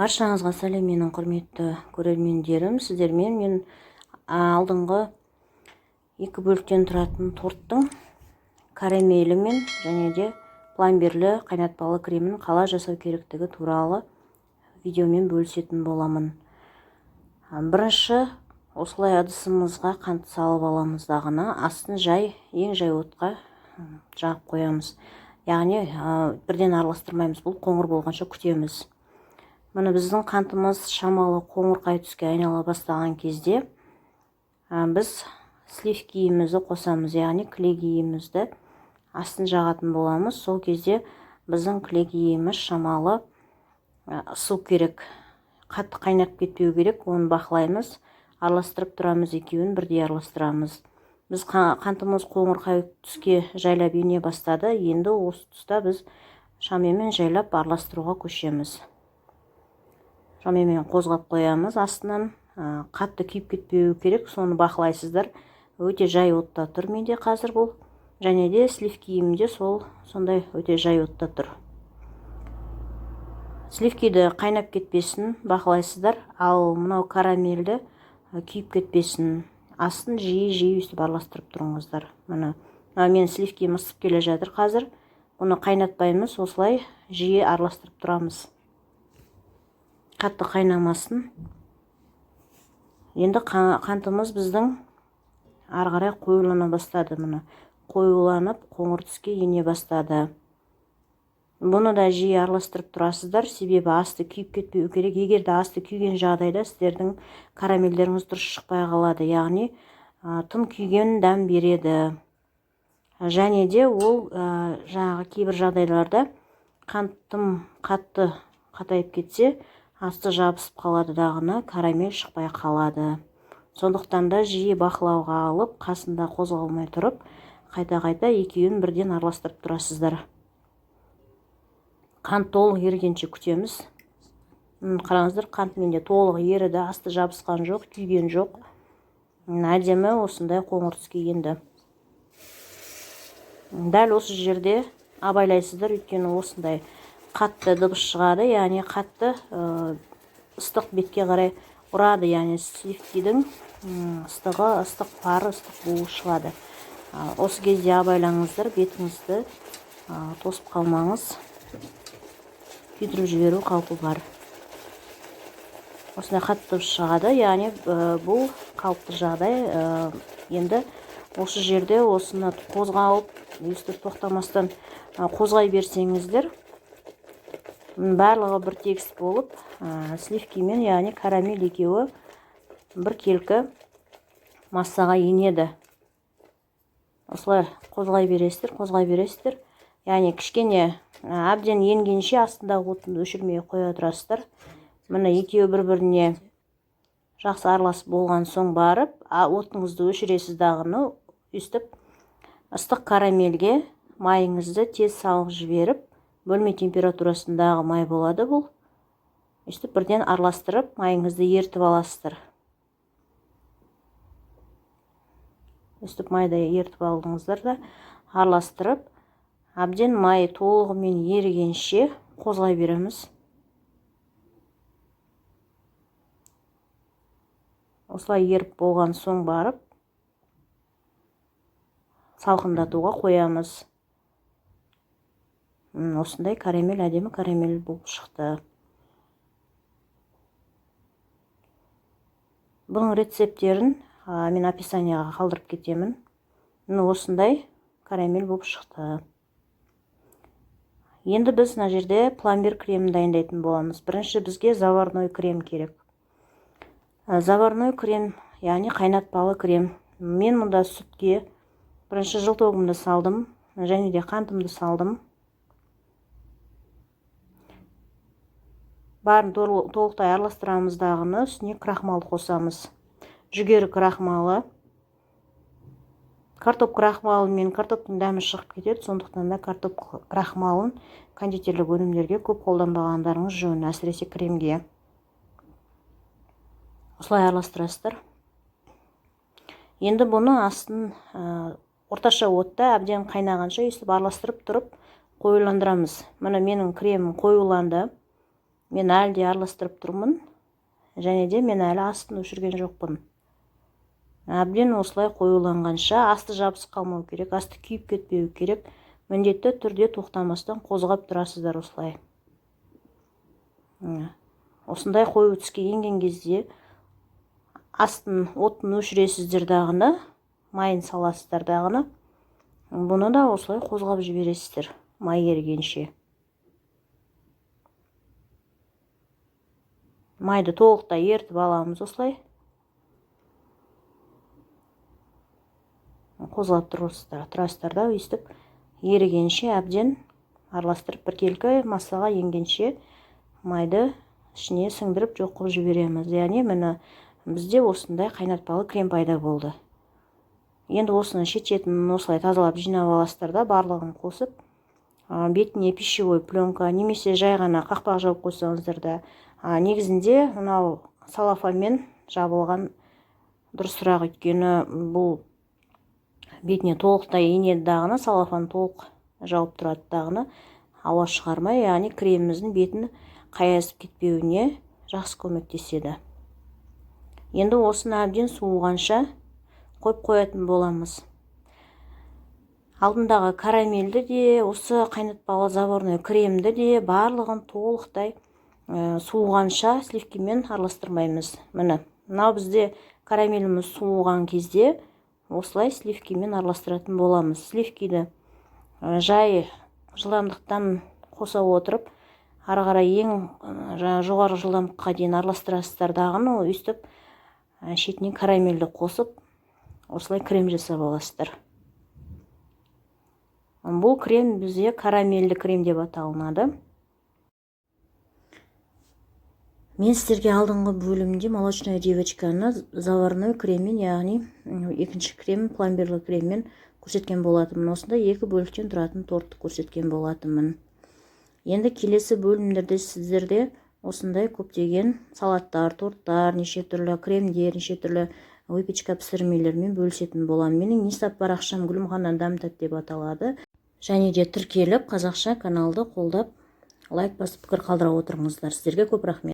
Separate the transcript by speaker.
Speaker 1: Баршаңызға сәлем, менің құрметті көрермендерім. Сіздермен мен алдыңғы екі бөліктен тұратын торттың карамелі және де пломбирлі қайнатпалы кремін қалай жасау керектігі туралы видеомен бөлісетін боламын. Бірінші, осылай ыдысымызға қант салып аламыз дағыны, астын ең жай отқа жағып қоямыз. Яғни бірден араластырмаймыз, бұл қоңыр болғанша күтеміз. Міне біздің қантымыз шамалы қоңырқай түске айнала бастаған кезде біз сливкиімізді қосамыз, яғни кілегейімізді астын жағатын боламыз. Сол кезде біздің кілегейіміз шамалы ысу керек, қатты қайнап кетпеу керек, оны бақылаймыз, араластырып тұрамыз, екеуін бірдей араластырамыз. Біз қантымыз қоңырқай түске жайлап ене бастады, енді осы тұста біз шамамен жайлап араластыруға көшеміз. Шамамен қозғап қоямыз астынан, қатты күйіп кетпеу керек, соны бақылайсыздар. Өте жай отта тұр менде қазір бұл, және де сливкиімде сондай өте жай отта тұр. Сливкиді қайнап кетпесін бақылайсыздар, ал мынау карамельді күйіп кетпесін. Астын жиі өстіп араластырып тұрыңыздар. Мен сливкиім ысып келе жатыр қазір. Бұны қайнатпаймыз, осылай жиі араластырып тұрамыз. Қатты қайнамасын. Енді қантымыз біздің ары қарай қоюлана бастады. Қоюланып, қоңыр түске ене бастады. Бұны да жиі араластырып тұрасыздар, себебі асты күйіп кетпеу керек. Егер де асты күйген жағдайда сіздердің карамельдеріңіз дұрыс шықпай қалады, яғни тым күйген дәм береді. Және де ол жаңағы кейбір жағдайларда қантым қатты қатайып кетсе, асты жабысып қалады дағыны, карамель шықпай қалады. Сондықтан да жиі бақылауға алып, қасында қозғалмай тұрып, қайта екеуін бірден араластырып тұрасыздар. Қант толық ерігенше күтеміз. Қараңыздар, қант менде толық еріді, асты жабысқан жоқ, күйген жоқ. Әдемі осындай қоңыр түске енді. Дәл осы жерде абайлайсыздар, өйткені осындай қатты дыбыс шығады, яғни қатты ыстық бетке қарай ұрады, яғни сливкидің ыстық пары, ыстық буы шығады. Осы кезде абайлаңыздар, бетіңізді тосып қалмаңыз, күйдіріп жіберу қаупі бар. Осындай қатты дыбыс шығады, яғни бұл қалыпты жағдай. Енді осы жерде осыны қозғалып, өстіп тоқтамастан қозғай берсеңіздер, барлығы бір текст болып, сливкимен, яғни карамель екеуі бір келкі массаға енеді. Осылай қозғай бересіздер. Яғни кішкене әбден енгенше астындағы отынды өшірмей қоя тұрасыздар. Міне екеуі бір-біріне жақсы араласып болған соң барып, отыңызды өшіресіз дағыны, өстіп ыстық карамельге майыңызды тез салып жіберіп, бөлме температурасындағы май болады бұл. Өстіп бірден араластырып, майыңызды ертіп аласыздар. Өстіп майды ертіп алдыңыздар да, араластырып, әбден май толығымен ерігенше қозғай береміз. Осылай еріп болған соң барып, салқындатуға қоямыз. Осындай карамель, әдемі карамель болып шықты. Бұның рецептерін мен описанияға қалдырып кетемін. Осындай карамель болып шықты. Енді біз мына жерде пломбир кремін дайындайтын боламыз. Бірінші бізге заварной крем керек. Заварной крем, яғни қайнатпалы крем. Мен мұнда сүтке бірінші жылтоғымды салдым, және де қантымды салдым. Барын толықтай араластырамыз дағыны, үстіне крахмал қосамыз. Жүгері крахмалы. Картоп крахмалы мен картоптың дәмі шығып кетеді, сондықтан да картоп крахмалын кондитерлік өнімдерге көп қолданбағандарыңыз жөн, әсіресе кремге. Осылай араластырасыздар. Енді бұны астын орташа отта әбден қайнағанша өстіп араластырып тұрып қоюландырамыз. Міне менің кремім қоюланды. мен әлі де араластырып тұрмын, және де мен әлі астын өшірген жоқпын. Әбден осылай қоюланғанша асты жабысып қалмау керек, асты күйіп кетпеу керек. Міндетті түрде тоқтамастан қозғап тұрасыздар осылай. Осындай қою түске енген кезде астын отын өшіресіздер дағыны, майын саласыздар дағыны. Бұны да осылай қозғап жібересіздер май ергенше. Майды толықтай ертіп аламыз осылай. Қозғап тұрасыздар да, өйстіп ерігенше әбден араластырып біркелкі массаға енгенше майды ішіне сіңдіріп жоқ қылып жібереміз. Яғни міне бізде осындай қайнатпалы крем пайда болды. Енді осыны шет-шетін осылай тазалап жинап аласыздар да, барлығын қосып, бетіне пищевой пленка немесе жай ғана қақпақ жауып қойсаңыздар да, негізінде мынау салафанмен жабылған дұрысырақ, өйткені бұл бетіне толықтай енеді дағыны, салафан толық жауып тұрады дағыны, ауа шығармай, яғни креміміздің бетін қаясып кетпеуіне жақсы көмектеседі. Енді осыны әбден суығанша қойып қоятын боламыз. Алдындағы карамельді де, осы қайнатпалы заварной кремді де барлығын толықтай суығанша сливкимен араластырмаймыз. Міне, мынау бізде карамеліміз суыған кезде осылай сливкимен араластыратын боламыз. Сливкиді жай жылдамдықтан қоса отырып, ары қарай ең жоғары жылдамдыққа дейін араластырасыздар дағыны, өйстіп шетінен карамельді қосып, осылай крем жасап аласыздар. Бұл крем бізде карамельді крем деп аталынады. Мен сіздерге алдыңғы бөлімде молочная девочканы заварной креммен, яғни екінші крем пломбирлы креммен көрсеткен болатынмын. Осында екі бөліктен тұратын тортты көрсеткен болатынмын. Енді келесі бөлімдерде сіздерде осындай көптеген салаттар, торттар, неше түрлі кремдер, неше түрлі выпечка пісірмелермен бөлісетін болам. Менің Инста парақшам Гүлімхан Дамтат деп аталады. Және де тіркеліп, қазақша каналды қолдап, лайк басып пікір қалдыра отырыңыздар. Сіздерге көп рахмет.